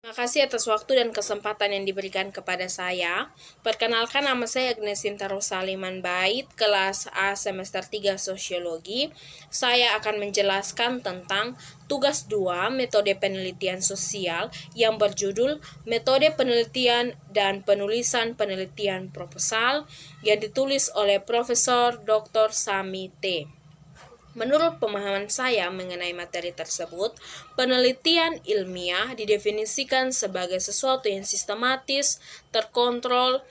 Terima kasih atas waktu dan kesempatan yang diberikan kepada saya. Perkenalkan, nama saya Agnes Sinta Rosaliman Bait, kelas A semester 3 Sosiologi. Saya akan menjelaskan tentang tugas 2 metode penelitian sosial yang berjudul Metode Penelitian dan Penulisan Penelitian Proposal yang ditulis oleh Profesor Dr. Sami T. Menurut pemahaman saya mengenai materi tersebut, penelitian ilmiah didefinisikan sebagai sesuatu yang sistematis, terkontrol,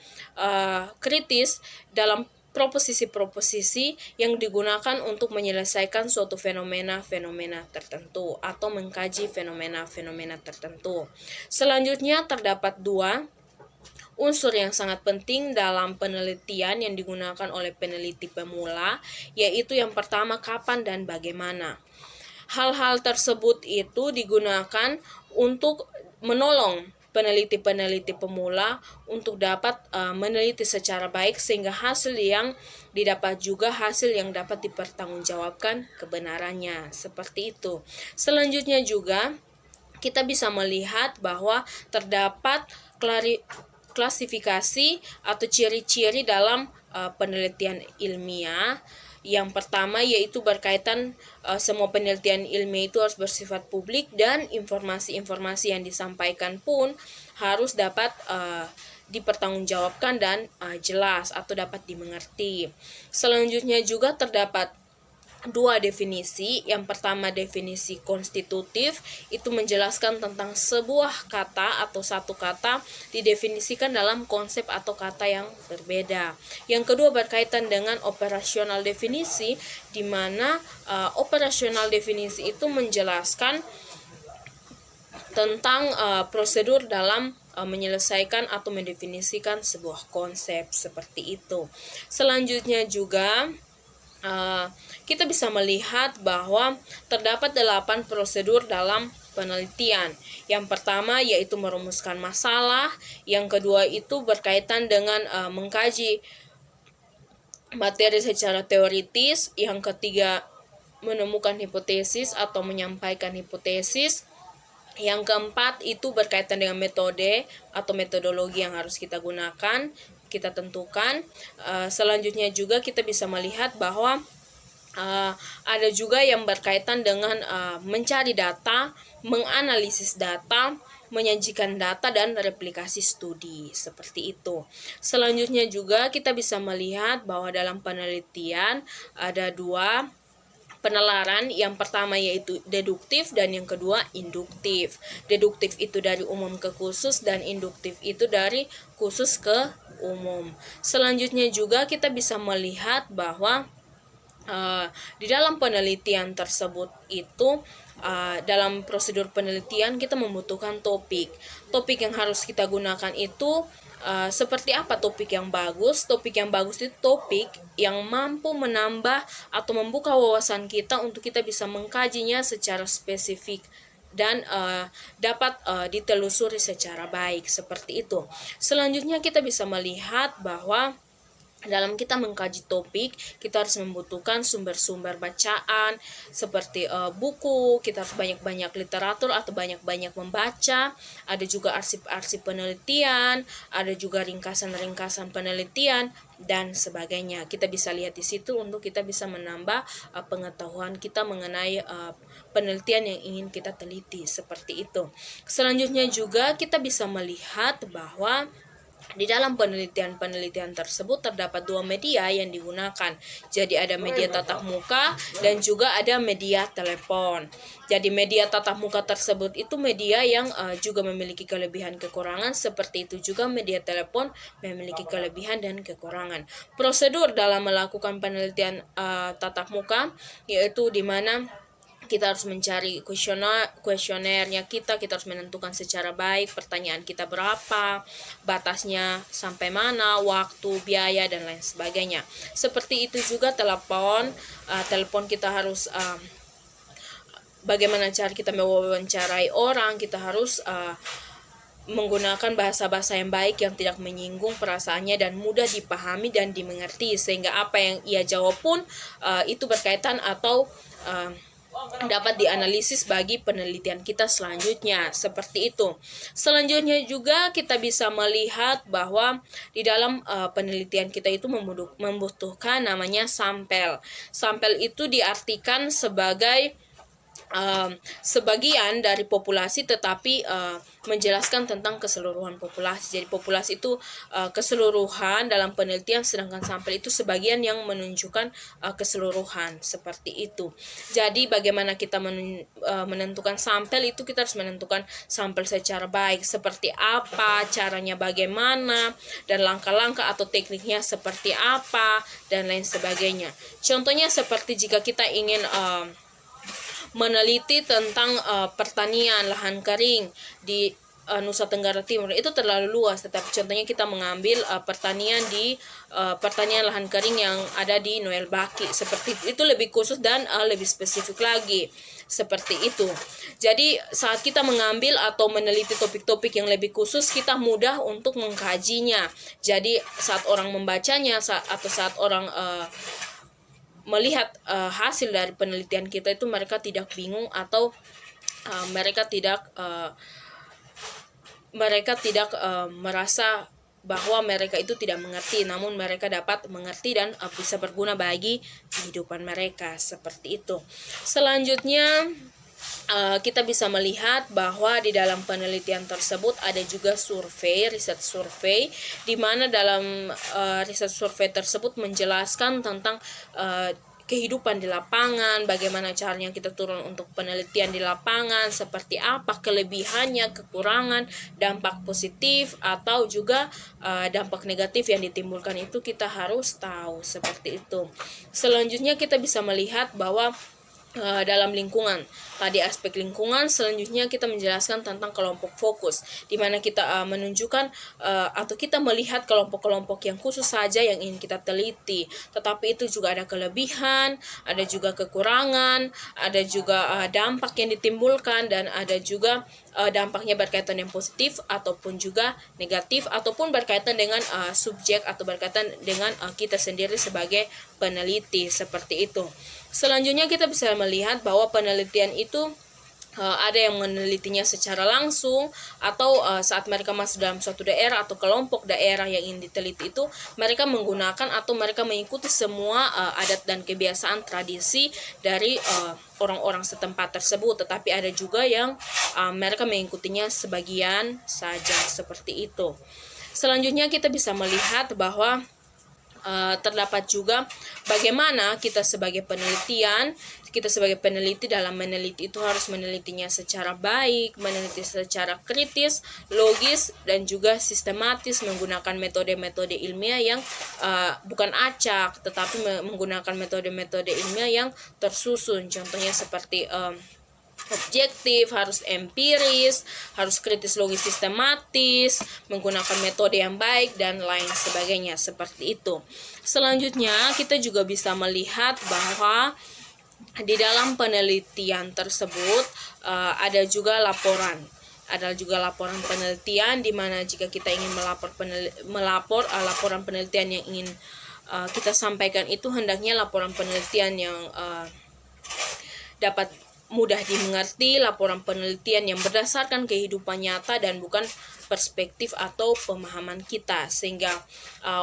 kritis dalam proposisi-proposisi yang digunakan untuk menyelesaikan suatu fenomena-fenomena tertentu atau mengkaji fenomena-fenomena tertentu. Selanjutnya terdapat dua unsur yang sangat penting dalam penelitian yang digunakan oleh peneliti pemula, yaitu yang pertama kapan dan bagaimana. Hal-hal tersebut itu digunakan untuk menolong peneliti-peneliti pemula untuk dapat meneliti secara baik sehingga hasil yang didapat juga hasil yang dapat dipertanggungjawabkan kebenarannya. Seperti itu. Selanjutnya juga kita bisa melihat bahwa terdapat klasifikasi atau ciri-ciri dalam penelitian ilmiah. Yang pertama yaitu berkaitan semua penelitian ilmiah itu harus bersifat publik dan informasi-informasi yang disampaikan pun harus dapat dipertanggungjawabkan dan jelas atau dapat dimengerti. Selanjutnya juga terdapat dua definisi. Yang pertama definisi konstitutif, itu menjelaskan tentang sebuah kata atau satu kata didefinisikan dalam konsep atau kata yang berbeda. Yang kedua berkaitan dengan operasional definisi, di mana operasional definisi itu menjelaskan tentang prosedur dalam menyelesaikan atau mendefinisikan sebuah konsep seperti itu. Selanjutnya juga kita bisa melihat bahwa terdapat 8 prosedur dalam penelitian. Yang pertama yaitu merumuskan masalah, yang kedua itu berkaitan dengan mengkaji materi secara teoritis, yang ketiga menemukan hipotesis atau menyampaikan hipotesis, yang keempat itu berkaitan dengan metode atau metodologi yang harus kita gunakan, kita tentukan. Selanjutnya juga kita bisa melihat bahwa ada juga yang berkaitan dengan mencari data, menganalisis data, menyajikan data, dan replikasi studi, seperti itu. Selanjutnya juga kita bisa melihat bahwa dalam penelitian ada dua penalaran, yang pertama yaitu deduktif dan yang kedua induktif. Deduktif itu dari umum ke khusus dan induktif itu dari khusus ke umum. Selanjutnya juga kita bisa melihat bahwa di dalam penelitian tersebut itu dalam prosedur penelitian kita membutuhkan topik. Topik yang harus kita gunakan itu seperti apa topik yang bagus? Topik yang bagus itu topik yang mampu menambah atau membuka wawasan kita untuk kita bisa mengkajinya secara spesifik dan dapat ditelusuri secara baik, seperti itu. Selanjutnya kita bisa melihat bahwa dalam kita mengkaji topik, kita harus membutuhkan sumber-sumber bacaan seperti buku, kita harus banyak-banyak literatur atau banyak-banyak membaca. Ada juga arsip-arsip penelitian, ada juga ringkasan-ringkasan penelitian dan sebagainya. Kita bisa lihat di situ untuk kita bisa menambah pengetahuan kita mengenai penelitian yang ingin kita teliti, seperti itu. Selanjutnya juga kita bisa melihat bahwa di dalam penelitian-penelitian tersebut terdapat dua media yang digunakan. Jadi ada media tatap muka dan juga ada media telepon. Jadi media tatap muka tersebut itu media yang juga memiliki kelebihan kekurangan, seperti itu juga media telepon memiliki kelebihan dan kekurangan. Prosedur dalam melakukan penelitian tatap muka yaitu di mana kita harus mencari kuesionernya kita harus menentukan secara baik pertanyaan kita berapa, batasnya sampai mana, waktu, biaya, dan lain sebagainya. Seperti itu juga telepon kita harus bagaimana cara kita mewawancarai orang, kita harus menggunakan bahasa-bahasa yang baik yang tidak menyinggung perasaannya dan mudah dipahami dan dimengerti, sehingga apa yang ia jawab pun itu berkaitan atau dapat dianalisis bagi penelitian kita selanjutnya, seperti itu. Selanjutnya juga kita bisa melihat bahwa di dalam penelitian kita itu membutuhkan namanya sampel. Sampel itu diartikan sebagai sebagian dari populasi, tetapi menjelaskan tentang keseluruhan populasi. Jadi populasi itu keseluruhan dalam penelitian, sedangkan sampel itu sebagian yang menunjukkan keseluruhan, seperti itu. Jadi bagaimana kita menentukan sampel itu, kita harus menentukan sampel secara baik, seperti apa, caranya bagaimana, dan langkah-langkah atau tekniknya seperti apa, dan lain sebagainya. Contohnya seperti jika kita ingin meneliti tentang pertanian lahan kering di Nusa Tenggara Timur, itu terlalu luas. Tetapi contohnya kita mengambil pertanian di pertanian lahan kering yang ada di Noel Baki, seperti itu lebih khusus dan lebih spesifik lagi, seperti itu. Jadi saat kita mengambil atau meneliti topik-topik yang lebih khusus, kita mudah untuk mengkajinya. Jadi saat orang membacanya atau saat orang melihat hasil dari penelitian kita itu, mereka tidak bingung atau mereka tidak merasa bahwa mereka itu tidak mengerti, namun mereka dapat mengerti dan bisa berguna bagi kehidupan mereka, seperti itu. Selanjutnya kita bisa melihat bahwa di dalam penelitian tersebut ada juga survei, riset survei, di mana dalam riset survei tersebut menjelaskan tentang kehidupan di lapangan, bagaimana caranya kita turun untuk penelitian di lapangan, seperti apa kelebihannya, kekurangan, dampak positif atau juga dampak negatif yang ditimbulkan, itu kita harus tahu, seperti itu. Selanjutnya kita bisa melihat bahwa dalam lingkungan, tadi aspek lingkungan, selanjutnya kita menjelaskan tentang kelompok fokus, di mana kita menunjukkan atau kita melihat kelompok-kelompok yang khusus saja yang ingin kita teliti, tetapi itu juga ada kelebihan, ada juga kekurangan, ada juga dampak yang ditimbulkan, dan ada juga dampaknya berkaitan yang positif ataupun juga negatif, ataupun berkaitan dengan subjek atau berkaitan dengan kita sendiri sebagai peneliti, seperti itu. Selanjutnya kita bisa melihat bahwa penelitian itu ada yang menelitinya secara langsung, atau saat mereka masuk dalam suatu daerah atau kelompok daerah yang ingin diteliti itu, mereka menggunakan atau mereka mengikuti semua adat dan kebiasaan tradisi dari orang-orang setempat tersebut, tetapi ada juga yang mereka mengikutinya sebagian saja, seperti itu. Selanjutnya kita bisa melihat bahwa terdapat juga bagaimana kita sebagai peneliti dalam meneliti itu harus menelitinya secara baik, meneliti secara kritis, logis, dan juga sistematis, menggunakan metode-metode ilmiah yang bukan acak, tetapi menggunakan metode-metode ilmiah yang tersusun. Contohnya seperti objektif, harus empiris, harus kritis, logis, sistematis, menggunakan metode yang baik, dan lain sebagainya, seperti itu. Selanjutnya kita juga bisa melihat bahwa di dalam penelitian tersebut ada juga laporan penelitian, di mana jika kita ingin melapor laporan penelitian yang ingin kita sampaikan itu, hendaknya laporan penelitian yang dapat mudah dimengerti, laporan penelitian yang berdasarkan kehidupan nyata dan bukan perspektif atau pemahaman kita, sehingga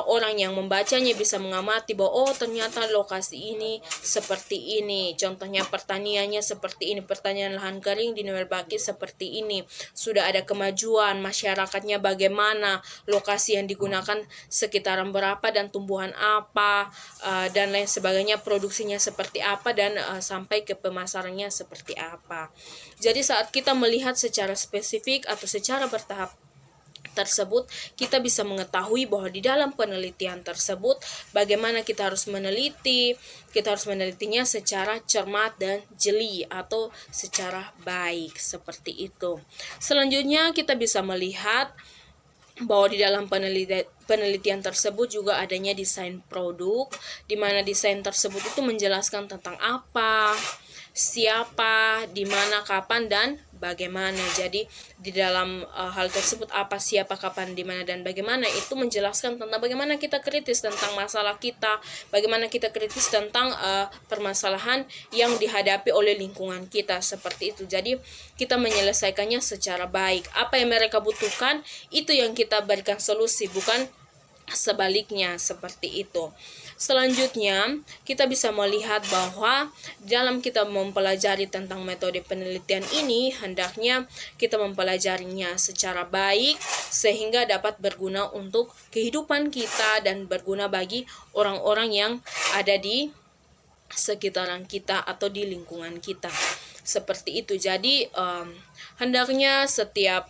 orang yang membacanya bisa mengamati bahwa ternyata lokasi ini seperti ini, contohnya pertaniannya seperti ini, pertanian lahan kering di Noel Baki seperti ini, sudah ada kemajuan, masyarakatnya bagaimana, lokasi yang digunakan sekitaran berapa dan tumbuhan apa, dan lain sebagainya, produksinya seperti apa, dan sampai ke pemasarannya seperti apa. Jadi saat kita melihat secara spesifik atau secara bertahap tersebut, kita bisa mengetahui bahwa di dalam penelitian tersebut bagaimana kita harus menelitinya secara cermat dan jeli atau secara baik, seperti itu. Selanjutnya kita bisa melihat bahwa di dalam penelitian tersebut juga adanya desain produk, di mana desain tersebut itu menjelaskan tentang apa, siapa, di mana, kapan, dan bagaimana. Jadi di dalam hal tersebut apa, siapa, kapan, di mana, dan bagaimana itu menjelaskan tentang bagaimana kita kritis tentang masalah kita, bagaimana kita kritis tentang permasalahan yang dihadapi oleh lingkungan kita, seperti itu. Jadi kita menyelesaikannya secara baik. Apa yang mereka butuhkan itu yang kita berikan solusi, bukan sebaliknya, seperti itu. Selanjutnya, kita bisa melihat bahwa dalam kita mempelajari tentang metode penelitian ini, hendaknya kita mempelajarinya secara baik sehingga dapat berguna untuk kehidupan kita dan berguna bagi orang-orang yang ada di sekitaran kita atau di lingkungan kita. Seperti itu. Jadi, hendaknya setiap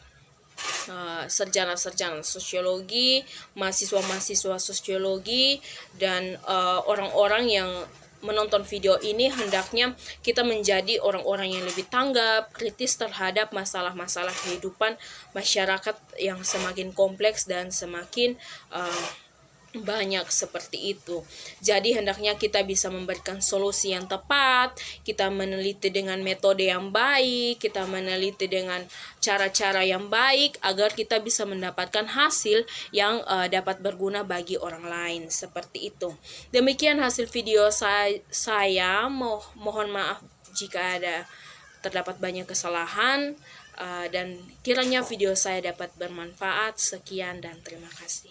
sarjana-sarjana sosiologi, mahasiswa-mahasiswa sosiologi, dan orang-orang yang menonton video ini hendaknya kita menjadi orang-orang yang lebih tanggap, kritis terhadap masalah-masalah kehidupan masyarakat yang semakin kompleks dan semakin banyak, seperti itu. Jadi hendaknya kita bisa memberikan solusi yang tepat, kita meneliti dengan metode yang baik, kita meneliti dengan cara-cara yang baik agar kita bisa mendapatkan hasil yang dapat berguna bagi orang lain, seperti itu. Demikian hasil video saya. Mohon maaf jika ada terdapat banyak kesalahan, dan kiranya video saya dapat bermanfaat. Sekian dan terima kasih.